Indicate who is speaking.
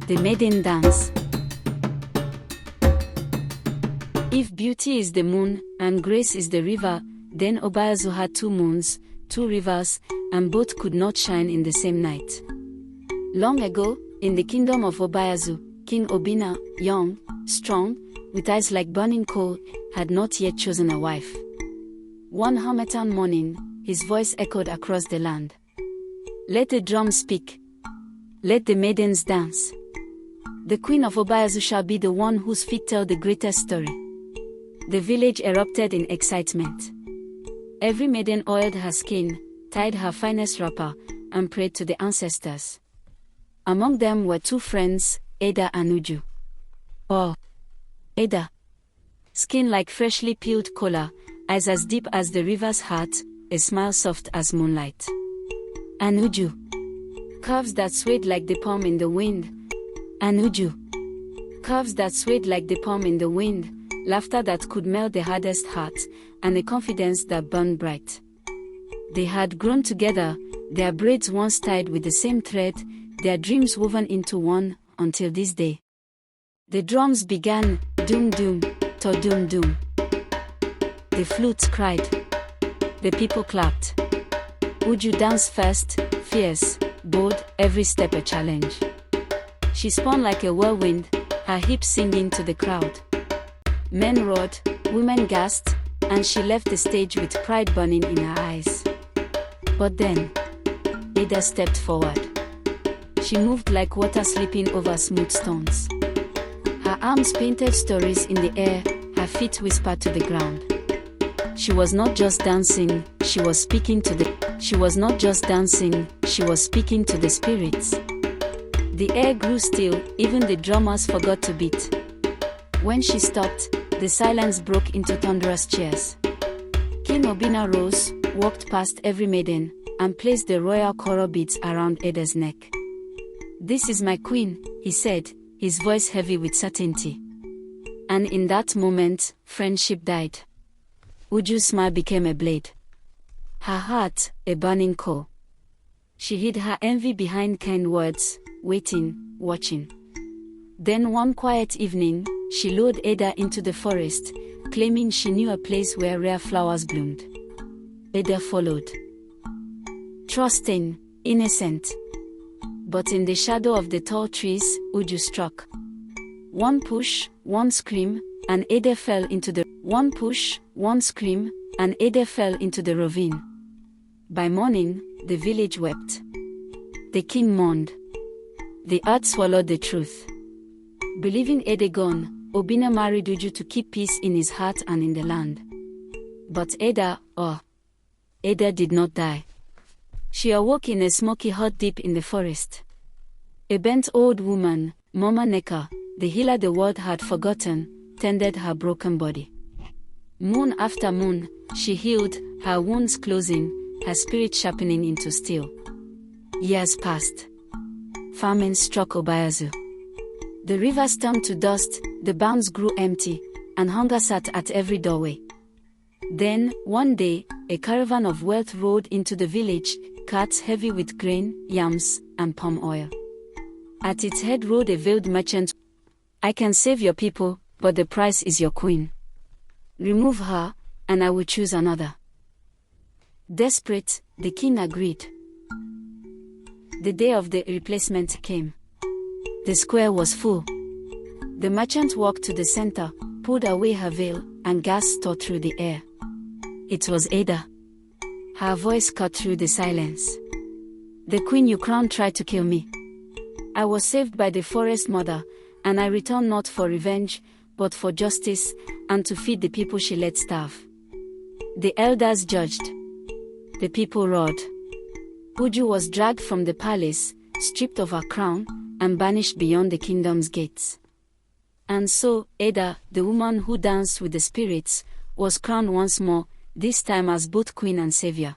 Speaker 1: The maiden dance. If beauty is the moon, and grace is the river, then Obayazu had two moons, two rivers, and both could not shine in the same night. Long ago, in the kingdom of Obayazu, King Obina, young, strong, with eyes like burning coal, had not yet chosen a wife. One harmattan morning, his voice echoed across the land. Let the drums speak. Let the maidens dance. The queen of Obayazu shall be the one whose feet tell the greatest story. The village erupted in excitement. Every maiden oiled her skin, tied her finest wrapper, and prayed to the ancestors. Among them were two friends, Ada and Uju. Oh, Ada. Skin like freshly peeled kola, eyes as deep as the river's heart, a smile soft as moonlight. And Uju. Curves that swayed like the palm in the wind. And Uju. Curves that swayed like the palm in the wind, laughter that could melt the hardest heart, and a confidence that burned bright. They had grown together, their braids once tied with the same thread, their dreams woven into one, until this day. The drums began, doom doom, to doom doom. The flutes cried. The people clapped. Uju danced fast, fierce, bold, every step a challenge. She spun like a whirlwind, her hips singing to the crowd. Men roared, women gasped, and she left the stage with pride burning in her eyes. But then, Ada stepped forward. She moved like water slipping over smooth stones. Her arms painted stories in the air, her feet whispered to the ground. She was not just dancing, she was speaking to the spirits. The air grew still, even the drummers forgot to beat. When she stopped, the silence broke into thunderous cheers. King Obina rose, walked past every maiden, and placed the royal coral beads around Ada's neck. "This is my queen," he said, his voice heavy with certainty. And in that moment, friendship died. Uju's smile became a blade. Her heart, a burning coal. She hid her envy behind kind words, waiting, watching. Then one quiet evening, she lured Ada into the forest, claiming she knew a place where rare flowers bloomed. Ada followed. Trusting, innocent. But in the shadow of the tall trees, Uju struck. One push, one scream, and Ada fell into the ravine. By morning, the village wept. The king mourned. The earth swallowed the truth. Believing Ada gone, Obina married Uju to keep peace in his heart and in the land. But Ada did not die. She awoke in a smoky hut deep in the forest. A bent old woman, Mama Neka, the healer the world had forgotten, tended her broken body. Moon after moon, she healed, her wounds closing, her spirit sharpening into steel. Years passed. Famine struck Obayazu. The rivers turned to dust, the bounds grew empty, and hunger sat at every doorway. Then, one day, a caravan of wealth rode into the village, carts heavy with grain, yams, and palm oil. At its head rode a veiled merchant. "I can save your people, but the price is your queen. Remove her, and I will choose another." Desperate, the king agreed. The day of the replacement came. The square was full. The merchant walked to the center, pulled away her veil, and gas tore through the air. It was Ada. Her voice cut through the silence. "The queen you crowned tried to kill me. I was saved by the forest mother, and I returned not for revenge, but for justice, and to feed the people she let starve." The elders judged. The people roared. Uju was dragged from the palace, stripped of her crown, and banished beyond the kingdom's gates. And so, Ada, the woman who danced with the spirits, was crowned once more, this time as both queen and savior.